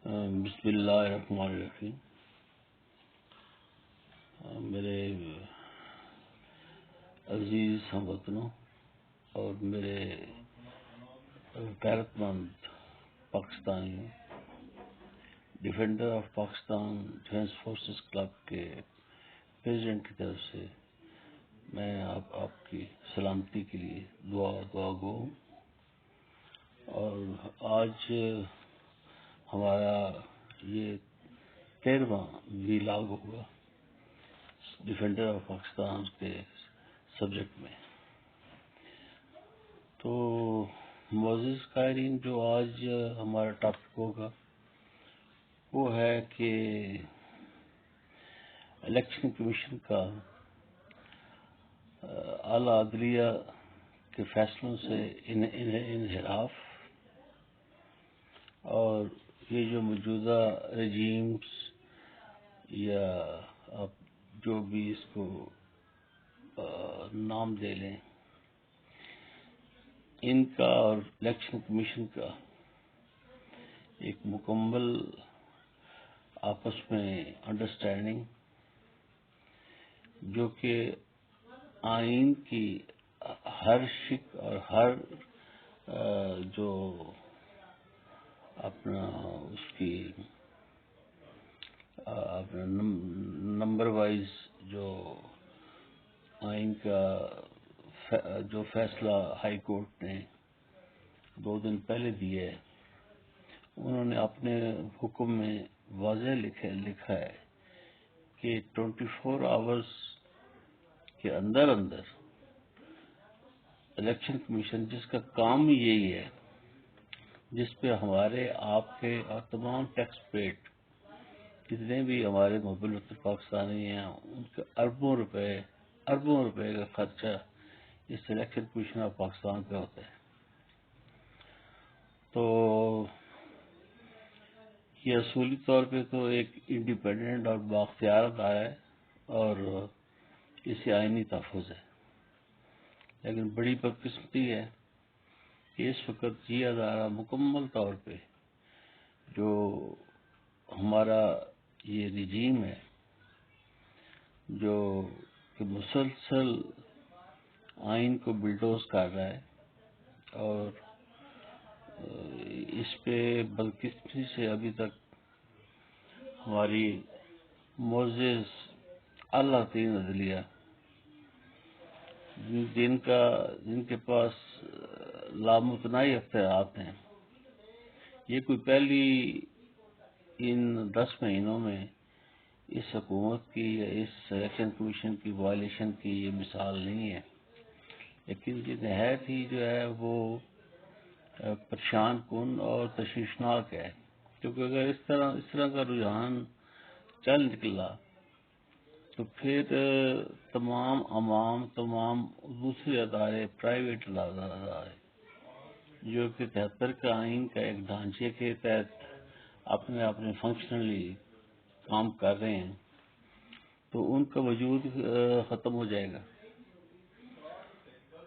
بسم اللہ الرحمن الرحیم۔ میرے عزیز ہم وطنوں اور میرے غیرت مند پاکستانیوں، defender of Pakistan defence forces club کے پریزیڈنٹ کی طرف سے میں آپ کی سلامتی کے لیے دعا گو ہوں۔ اور آج ہمارا یہ 13واں ویلاگ ہوگا ڈیفینڈر آف پاکستان کے سبجیکٹ میں۔ تو معزز قائرین، جو آج ہمارا ٹاپک ہوگا وہ ہے کہ الیکشن کمیشن کا اعلیٰ عدلیہ کے فیصلوں سے انحراف اور یہ جو موجودہ رجیمز یا آپ جو بھی اس کو نام دے لیں، ان کا اور الیکشن کمیشن کا ایک مکمل آپس میں انڈرسٹینڈنگ، جو کہ آئین کی ہر شق اور ہر جو اپنا اس کی اپنا نمبر وائز جو آئین کا جو فیصلہ ہائی کورٹ نے 2 دن پہلے دیا ہے، انہوں نے اپنے حکم میں واضح لکھا ہے کہ 24 آورز کے اندر الیکشن کمیشن، جس کا کام یہی ہے، جس پہ ہمارے آپ کے اور تمام ٹیکس پیڈ جتنے بھی ہمارے محب وطن پاکستانی ہیں، ان کے اربوں روپے کا خرچہ اس الیکشن کمیشن آف پاکستان پہ ہوتا ہے۔ تو یہ اصولی طور پہ تو ایک انڈیپینڈنٹ اور بااختیار ادارہ ہے اور اسے آئینی تحفظ ہے، لیکن بڑی بدقسمتی ہے کہ اس وقت یہ ادارہ مکمل طور پہ جو ہمارا یہ رجیم ہے، جو کہ مسلسل آئین کو بلڈوز کر رہا ہے، اور اس پہ بدقسمتی سے ابھی تک ہماری معزز اعلیٰ ترین عدلیہ، جن کے پاس لامتناہی اختیارات ہیں، یہ کوئی پہلی ان 10 مہینوں میں اس حکومت کی یا اس الیکشن کمیشن کی وائلیشن کی یہ مثال نہیں ہے، لیکن یہ نہایت ہی جو ہے وہ پریشان کن اور تشویشناک ہے، کیونکہ اگر اس طرح کا رجحان چل نکلا تو پھر تمام تمام دوسرے ادارے، پرائیویٹ ادارے جو کہ 73 کا آئین کا ایک ڈھانچے کے تحت اپنے فنکشنلی کام کر رہے ہیں، تو ان کا وجود ختم ہو جائے گا۔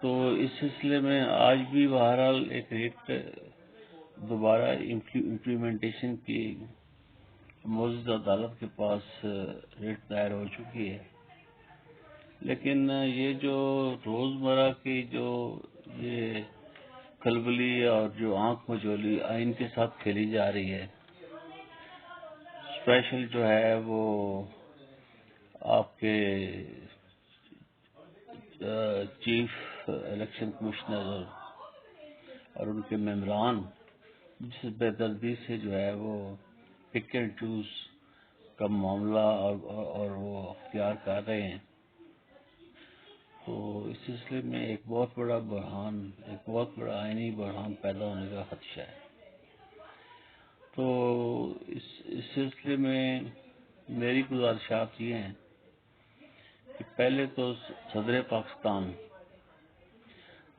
تو اس سلسلے میں آج بھی بہرحال ایک ریٹ دوبارہ امپلیمنٹیشن کی معزز عدالت کے پاس ریٹ دائر ہو چکی ہے، لیکن یہ جو روزمرہ کی جو یہ کھلبلی اور جو آنکھ مجولی آئین کے ساتھ کھیلی جا رہی ہے، اسپیشل جو ہے وہ آپ کے چیف الیکشن کمشنر اور ان کے ممبران جس بے دردی سے جو ہے وہ پک اینڈ چوز کا معاملہ اور وہ اختیار کر رہے ہیں، تو اس سلسلے میں ایک بہت بڑا آئینی بحران پیدا ہونے کا خدشہ ہے۔ تو اس سلسلے میں میری گزارشات یہ ہیں کہ پہلے تو صدر پاکستان،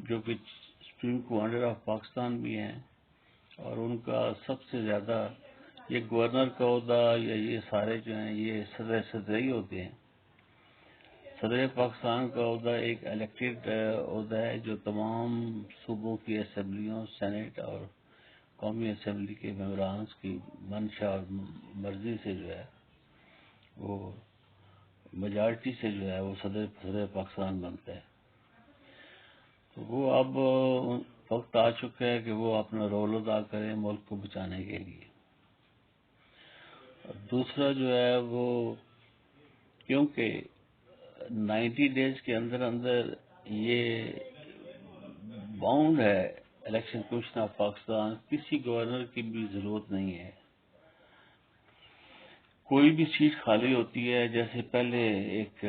جو کہ سپریم کمانڈر آف پاکستان بھی ہیں، اور ان کا سب سے زیادہ یہ گورنر کا عہدہ یا یہ سارے جو ہیں یہ صدر ہی ہوتے ہیں۔ صدر پاکستان کا عہدہ ایک الیکٹڈ عہدہ ہے جو تمام صوبوں کی اسمبلیوں، سینٹ اور قومی اسمبلی کے ممبران کی منشا اور مرضی سے جو ہے وہ میجارٹی سے جو ہے وہ صدر پاکستان بنتا ہے. تو وہ اب وقت آ چکا ہے کہ وہ اپنا رول ادا کریں ملک کو بچانے کے لیے. اور دوسرا جو ہے وہ کیونکہ 90 ڈیز کے اندر اندر یہ باؤنڈ ہے الیکشن کمیشن آف پاکستان، کسی گورنر کی بھی ضرورت نہیں ہے. کوئی بھی سیٹ خالی ہوتی ہے، جیسے پہلے ایک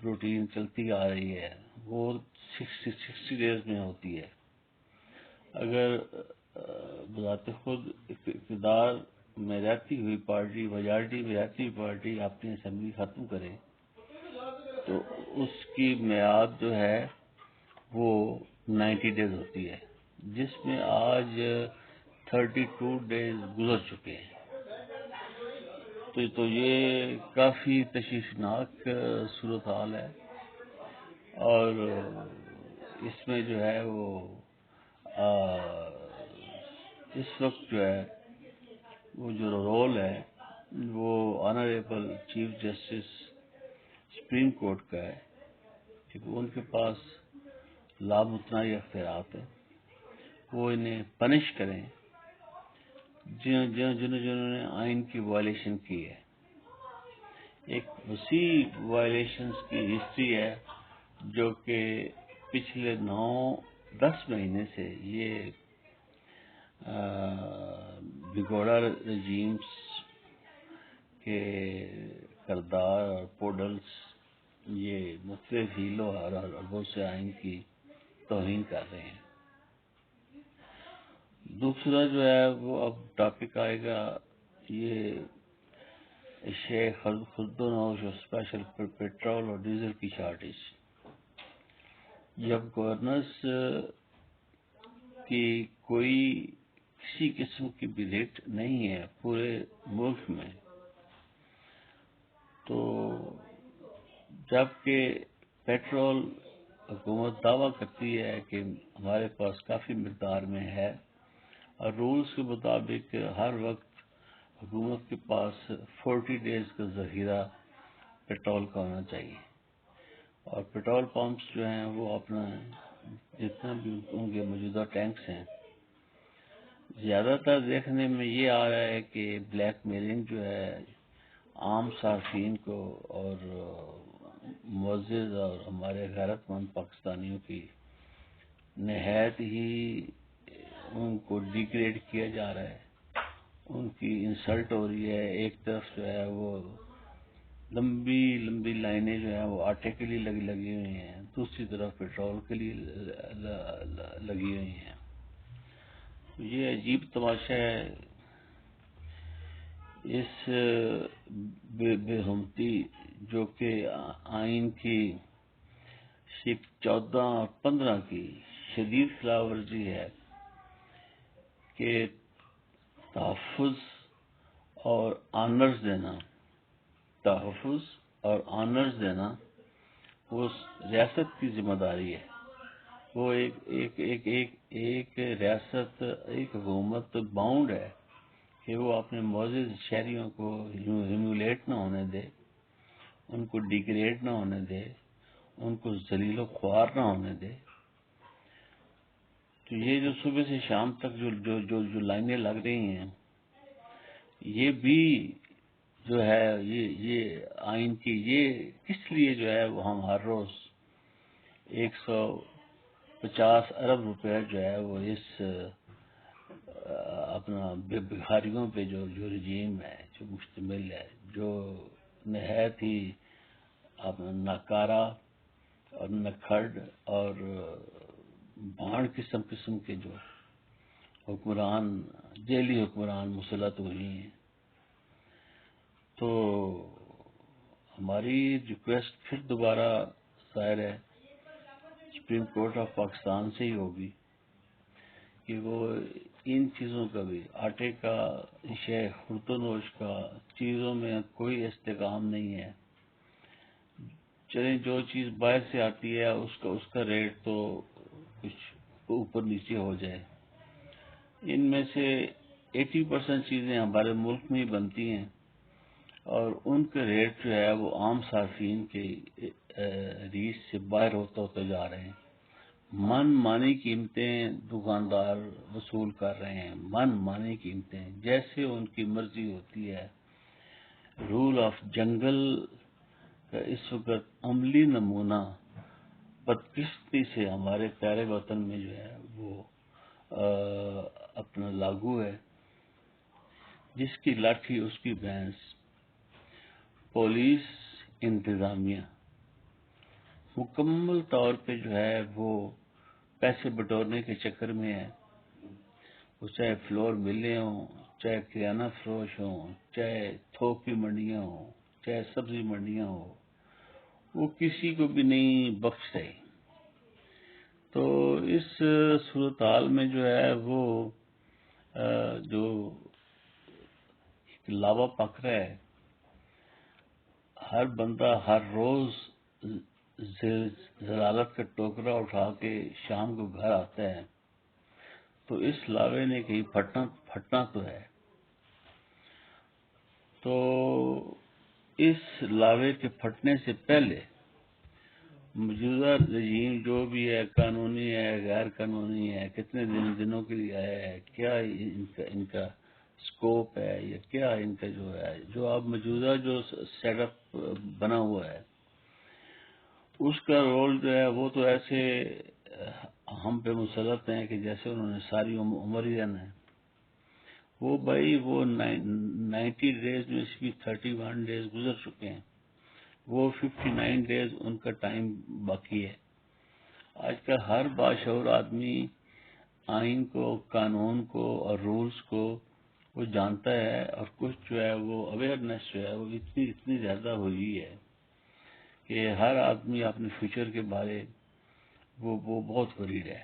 روٹین چلتی آ رہی ہے، وہ 60 ڈیز میں ہوتی ہے. اگر بذات خود اقتدار میں رہتی ہوئی پارٹی، میجارٹی میں رہتی ہوئی پارٹی اپنی اسمبلی ختم کرے تو اس کی میعاد جو ہے وہ 90 ڈیز ہوتی ہے، جس میں آج 32 ڈیز گزر چکے ہیں. تو یہ کافی تشویشناک صورتحال ہے. اور اس میں جو ہے وہ اس وقت جو ہے وہ جو رول ہے وہ honourable chief justice supreme court کا ہے کہ ان کے پاس لامتناعی اختیارات ہیں. وہ انہیں پنش کریں جنہوں نے آئین کی وائلیشن کی ہے. ایک وسیع وائلیشنز کی ہسٹری ہے جو کہ پچھلے 9-10 مہینے سے یہ بگوڑا رجیمز کے کردار اور پوڈلز یہ مختلف ہیلوں اور اربوں سے آئین کی توہین کر رہے ہیں. دوسرا جو ہے وہ اب ٹاپک آئے گا یہ شیخ خلدنوش اور اسپیشل پیٹرول اور ڈیزل کی شارٹیج. جب گورنرز کی کوئی کسی قسم کی بھی ریٹ نہیں ہے پورے ملک میں، تو جبکہ پیٹرول حکومت دعویٰ کرتی ہے کہ ہمارے پاس کافی مقدار میں ہے اور رولز کے مطابق ہر وقت حکومت کے پاس 40 ڈیز کا ذخیرہ پیٹرول کا ہونا چاہیے. اور پیٹرول پمپس جو ہیں وہ اپنا جتنا بھی ان کے موجودہ ٹینکس ہیں، زیادہ تر دیکھنے میں یہ آ رہا ہے کہ بلیک میلنگ جو ہے عام صارفین کو اور معزز اور ہمارے غیرت مند پاکستانیوں کی نہایت ہی ان کو ڈیگریڈ کیا جا رہا ہے، ان کی انسلٹ ہو رہی ہے. ایک طرف جو ہے وہ لمبی لمبی لائنیں جو ہیں وہ آٹے کے لیے لگی ہوئی ہیں، دوسری طرف پیٹرول کے لیے لگی ہوئی ہیں. یہ عجیب تماشا ہے. اس بے ہمتی جو کہ آئین کی شک 14 اور 15 کی شدید خلاف ورزی ہے کہ تحفظ اور آنرز دینا وہ ریاست کی ذمہ داری ہے. وہ ایک ریاست، ایک حکومت باؤنڈ ہے کہ وہ اپنے معزز شہریوں کو ہیومیلیٹ نہ ہونے دے، ان کو ڈیگریڈ نہ ہونے دے، ان کو ذلیل و خوار نہ ہونے دے. تو یہ جو صبح سے شام تک جو لائنیں لگ رہی ہیں، یہ بھی جو ہے یہ آئین کی یہ کس لیے جو ہے وہ ہم ہر روز 150 ارب روپے جو ہے وہ اس اپنا بھکاریوں پہ جو رجیم ہے جو مشتمل ہے، جو نہایت ہی اپنا ناکارہ اور نکھڑ اور بھاڑ قسم کے جو حکمران، جیلی حکمران مسلط ہوئی ہیں. تو ہماری ریکویسٹ پھر دوبارہ ظاہر ہے سپریم کورٹ آف پاکستان سے ہی ہوگی کہ وہ ان چیزوں کا بھی، آٹے کا، شیخ خلدنوش کا چیزوں میں کوئی استحکام نہیں ہے. چلیں جو چیز باہر سے آتی ہے اس کا ریٹ تو کچھ اوپر نیچے ہو جائے، ان میں سے 80% چیزیں ہمارے ملک میں ہی بنتی ہیں اور ان کے ریٹ جو ہے وہ عام صارفین کے ریچ سے باہر ہوتے جا رہے ہیں. من مانی قیمتیں دکاندار وصول کر رہے ہیں، من مانی قیمتیں جیسے ان کی مرضی ہوتی ہے. رول آف جنگل کا اس وقت عملی نمونہ بدقسمتی سے ہمارے پیارے وطن میں جو ہے وہ اپنا لاگو ہے. جس کی لاٹھی اس کی بھینس. پولیس انتظامیہ مکمل طور پہ جو ہے وہ پیسے بٹورنے کے چکر میں ہے. وہ چاہے فلور ملیں ہوں، چاہے کریانہ فروش ہوں، چاہے تھوک کی منڈیاں ہوں، چاہے سبزی منڈیاں ہوں، وہ کسی کو بھی نہیں بخش رہے. تو اس صورتحال میں جو ہے وہ جو لاوا پک رہا ہے، ہر بندہ ہر روز ضلالت کا ٹوکرا اٹھا کے شام کو گھر آتا ہے، تو اس لاوے نے کہیں پھٹنا تو ہے. تو اس لاوے کے پھٹنے سے پہلے موجودہ رجیم جو بھی ہے، قانونی ہے، غیر قانونی ہے، کتنے دنوں کے لیے آیا ہے، کیا ان کا اسکوپ ہے، یا کیا ان کا جو ہے، جو اب موجودہ جو سیٹ اپ بنا ہوا ہے، اس کا رول جو ہے وہ تو ایسے ہم پہ مسلط ہیں کہ جیسے انہوں نے ساری عمر ہی رہنا ہے. وہ بھائی وہ 90 ڈیز میں سے بھی 31 ڈیز گزر چکے ہیں. وہ 59 ڈیز ان کا ٹائم باقی ہے. آج کل ہر باشعور آدمی آئین کو، قانون کو اور رولز کو وہ جانتا ہے، اور کچھ جو ہے وہ اویئرنیس جو ہے وہ اتنی زیادہ ہوئی ہے کہ ہر آدمی اپنے فیوچر کے بارے وہ بہت ورید ہے.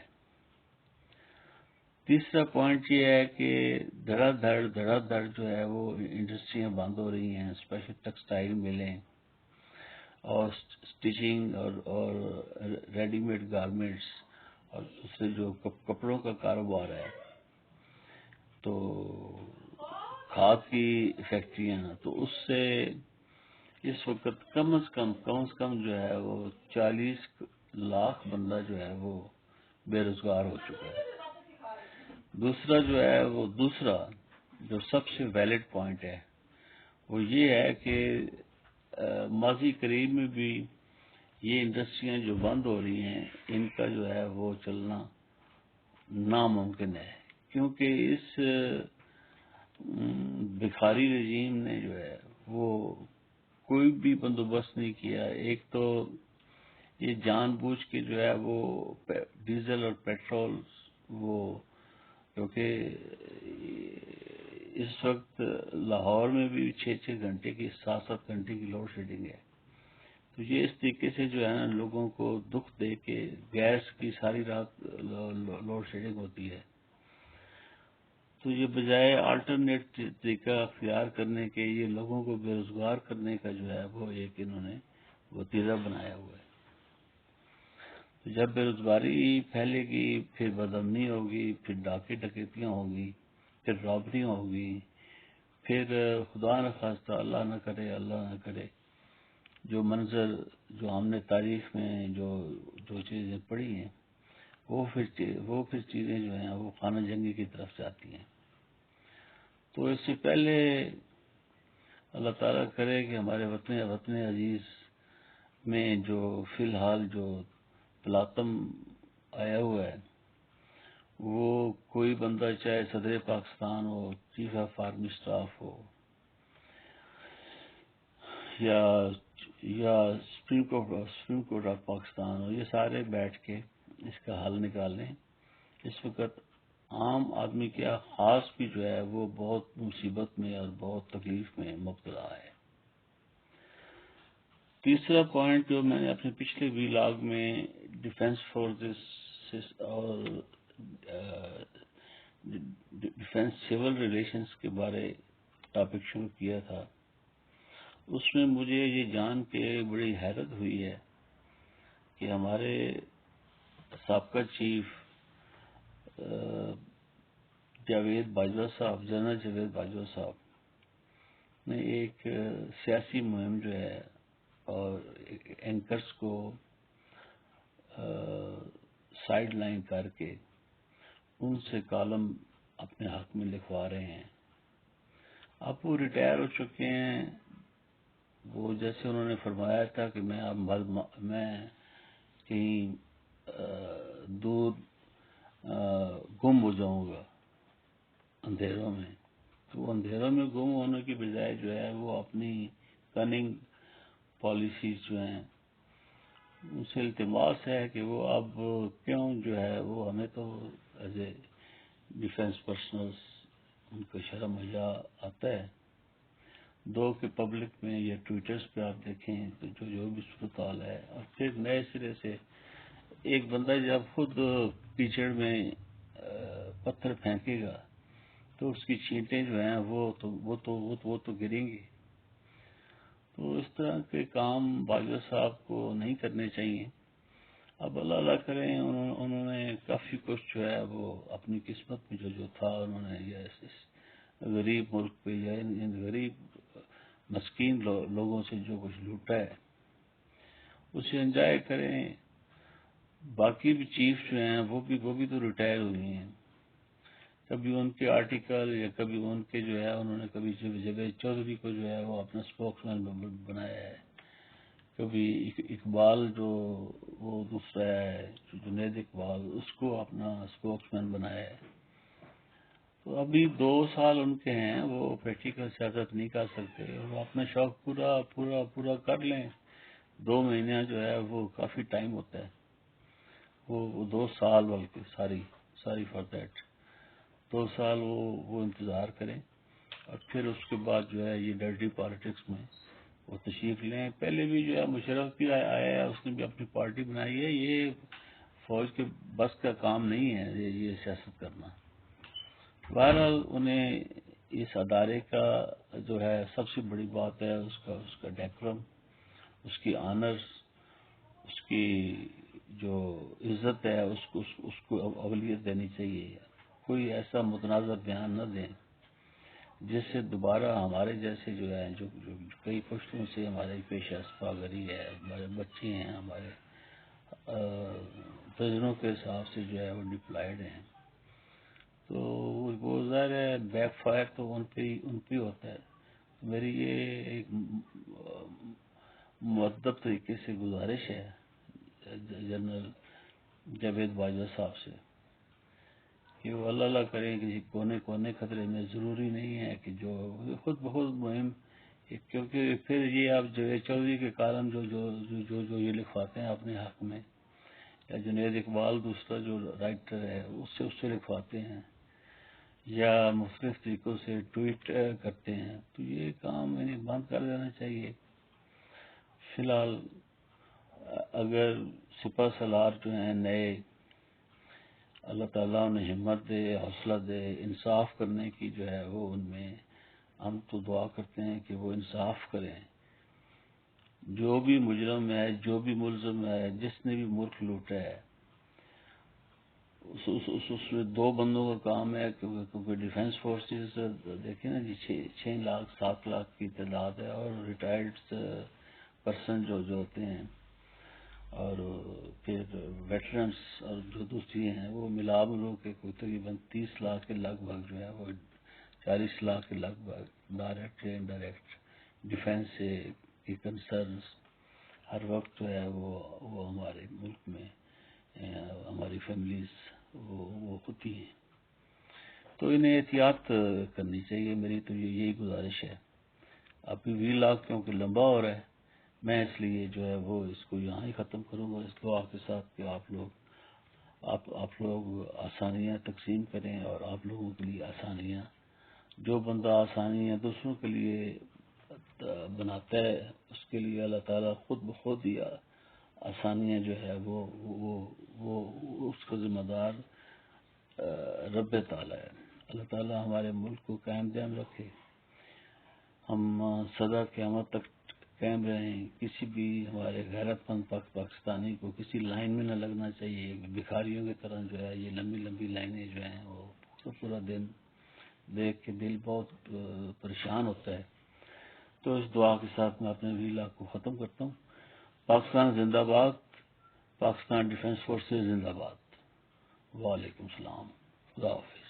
تیسرا پوائنٹ یہ ہے کہ دھڑا دھڑ جو ہے وہ انڈسٹریاں بند ہو رہی ہیں، اسپیشل ٹیکسٹائل ملیں اور اسٹیچنگ اور ریڈی میڈ گارمنٹس اور دوسرے جو کپڑوں کا کاروبار ہے، تو کھاد کی فیکٹریاں، تو اس سے اس وقت کم از کم جو ہے وہ 40 لاکھ بندہ جو ہے وہ بے روزگار ہو چکا ہے. دوسرا جو ہے وہ جو سب سے ویلڈ پوائنٹ ہے وہ یہ ہے کہ ماضی قریب میں بھی یہ انڈسٹریاں جو بند ہو رہی ہیں، ان کا جو ہے وہ چلنا ناممکن ہے، کیونکہ اس بخاری رجیم نے جو ہے وہ کوئی بھی بندوبست نہیں کیا. ایک تو یہ جان بوجھ کے جو ہے وہ ڈیزل اور پیٹرول، وہ کیونکہ اس وقت لاہور میں بھی 6 گھنٹے کی 7 گھنٹے کی لوڈ شیڈنگ ہے. تو یہ اس طریقے سے جو ہے نا لوگوں کو دکھ دے کے گیس کی ساری رات لوڈ شیڈنگ ہوتی ہے. تو یہ بجائے آلٹرنیٹ طریقہ اختیار کرنے کے، یہ لوگوں کو بے روزگار کرنے کا جو ہے وہ ایک انہوں نے وتیرہ بنایا ہوا ہے. تو جب بے روزگاری پھیلے گی، پھر بدامنی ہوگی، پھر ڈاکے ڈکیتیاں ہوگی، پھر رابریاں ہوگی، پھر خدا نہ خواستہ، اللہ نہ کرے جو منظر جو ہم نے تاریخ میں جو چیزیں پڑھی ہیں، وہ پھر چیزیں جو ہیں وہ خانہ جنگی کی طرف جاتی ہیں. تو اس سے پہلے اللہ تعالیٰ کرے کہ ہمارے وطن عزیز میں جو فی الحال جو تلاطم آیا ہوا ہے، وہ کوئی بندہ چاہے صدر پاکستان ہو، چیف آف آرمی اسٹاف ہو، یا سپریم کورٹ آف پاکستان ہو، یہ سارے بیٹھ کے اس کا حل نکال لیں. اس وقت عام آدمی کیا، خاص بھی جو ہے وہ بہت مصیبت میں اور بہت تکلیف میں مبتلا ہے. تیسرا پوائنٹ جو میں نے اپنے پچھلے ویلاگ میں ڈیفنس فورسز اور ڈیفنس سول ریلیشنز کے بارے ٹاپک شروع کیا تھا، اس میں مجھے یہ جان کے بڑی حیرت ہوئی ہے کہ ہمارے سابقہ چیف جاوید باجوہ صاحب، جنرل جاوید باجوہ صاحب نے ایک سیاسی مہم جو ہے اور اینکرز کو سائڈ لائن کر کے ان سے کالم اپنے حق میں لکھوا رہے ہیں. اب وہ ریٹائر ہو چکے ہیں. وہ جیسے انہوں نے فرمایا تھا کہ میں کہیں دور گم ہو جاؤں گا اندھیروں میں. تو وہ اندھیروں میں گم ہونے کی بجائے جو ہے وہ اپنی کننگ پالیسیز جو ہیں ان سے التماس ہے کہ وہ اب کیوں جو ہے وہ ہمیں تو ایز اے ڈیفینس پرسنلز ان کا شرم حیا آتا ہے. دو کہ پبلک میں یا ٹویٹرز پہ آپ دیکھیں تو جو بھی صورتحال ہے، اور پھر نئے سرے سے ایک بندہ جب خود کیچڑ میں پتھر پھینکے گا تو اس کی چھینٹیں جو ہیں وہ تو گریں گی. تو اس طرح کے کام باجوہ صاحب کو نہیں کرنے چاہیے. اب اللہ اللہ کریں، انہوں نے کافی کچھ جو ہے وہ اپنی قسمت میں جو تھا انہوں نے اس غریب ملک پہ یا ان غریب مسکین لوگوں سے جو کچھ لوٹا ہے اسے انجوائے کریں. باقی بھی چیف جو ہیں وہ بھی تو ریٹائر ہوئی ہیں. کبھی ان کے آرٹیکل یا کبھی ان کے جو ہے انہوں نے کبھی جاوید چودھری کو جو ہے وہ اپنا اسپوکس مین بنایا ہے. کبھی اقبال جو وہ دوسرا ہے جنید اقبال، اس کو اپنا اسپوکس مین بنایا ہے. تو ابھی 2 سال ان کے ہیں، وہ پریکٹیکل سیاست نہیں کر سکتے. وہ اپنا شوق پورا کر لیں. 2 مہینے جو ہے وہ کافی ٹائم ہوتا ہے. وہ 2 سال بلکہ ساری فار دیٹ 2 سال وہ انتظار کریں، اور پھر اس کے بعد جو ہے یہ ڈرٹی پالیٹکس میں وہ تشریف لیں. پہلے بھی جو ہے مشرف بھی آیا ہے، اس نے بھی اپنی پارٹی بنائی ہے. یہ فوج کے بس کا کام نہیں ہے یہ سیاست کرنا. بہرحال انہیں اس ادارے کا جو ہے سب سے بڑی بات ہے اس کا ڈیکورم، اس کی آنرز، اس کی جو عزت ہے اس کو اولویت دینی چاہیے. کوئی ایسا متنازع بیان نہ دیں جس سے دوبارہ ہمارے جیسے جو ہے جو کئی پشتوں سے ہمارے پیشہ اسپاگری ہے، ہمارے بچے ہیں، ہمارے پرزنوں کے حساب سے جو ہے وہ ڈپلائڈ ہیں. تو وہ ظاہر ہے بیک فائر تو ان پہ ہوتا ہے. میری یہ ایک مؤدب طریقے سے گزارش ہے جنرل جاوید باجوہ صاحب سے کہ وہ اللہ کریں کہ کونے خطرے میں. ضروری نہیں ہے کہ جو خود بخود مہم، کیونکہ پھر یہ آپ جاوید چودھری کے کالم جو یہ لکھواتے ہیں اپنے حق میں، یا جنید اقبال دوسرا جو رائٹر ہے اس سے لکھواتے ہیں، یا مختلف طریقوں سے ٹویٹ کرتے ہیں، تو یہ کام انہیں بند کر دینا چاہیے. فی الحال اگر سپہ سالار جو ہیں نئے، اللہ تعالیٰ انہیں ہمت دے، حوصلہ دے، انصاف کرنے کی جو ہے وہ ان میں، ہم تو دعا کرتے ہیں کہ وہ انصاف کریں. جو بھی مجرم ہے، جو بھی ملزم ہے، جس نے بھی ملک لوٹا ہے، اس میں 2 بندوں کا کام ہے. کیونکہ ڈیفینس فورسز دیکھیں نا جی 6 لاکھ 7 لاکھ کی تعداد ہے، اور ریٹائرڈ پرسن جو ہوتے ہیں، اور پھر ویٹرنس اور جو دوسری ہیں وہ ملا کے کوئی تقریباً 30 لاکھ کے لگ بھگ جو ہے وہ 40 لاکھ کے لگ بھگ ڈائریکٹ یا انڈائریکٹ ڈیفینس سے کی کنسرنس ہر وقت جو ہے وہ ہمارے ملک میں ہماری فیملیز وہ ہوتی ہیں. تو انہیں احتیاط کرنی چاہیے. میری تو یہی گزارش ہے. ابھی 20 لاکھ کیونکہ لمبا ہو رہا ہے، میں اس لیے جو ہے وہ اس کو یہاں ہی ختم کروں گا اس دعا کے ساتھ کہ آپ لوگ آسانیاں تقسیم کریں، اور آپ لوگوں کے لیے آسانیاں، جو بندہ آسانیاں دوسروں کے لیے بناتا ہے اس کے لیے اللہ تعالیٰ خود بخود ہی آسانیاں جو ہے وہ اس کا ذمہ دار رب تعالیٰ ہے. اللہ تعالیٰ ہمارے ملک کو قائم دائم رکھے، ہم سدا قیامت تک قائم رہیں. کسی بھی ہمارے غیرت مند پاکستانی کو کسی لائن میں نہ لگنا چاہیے. بھکاریوں کی طرح جو ہے یہ لمبی لائنیں جو ہیں وہ تو پورا دن دیکھ کے دل بہت پریشان ہوتا ہے. تو اس دعا کے ساتھ میں اپنے ویلا کو ختم کرتا ہوں. پاکستان زندہ باد. پاکستان ڈیفنس فورسز زندہ باد. وعلیکم السلام. خدا حافظ.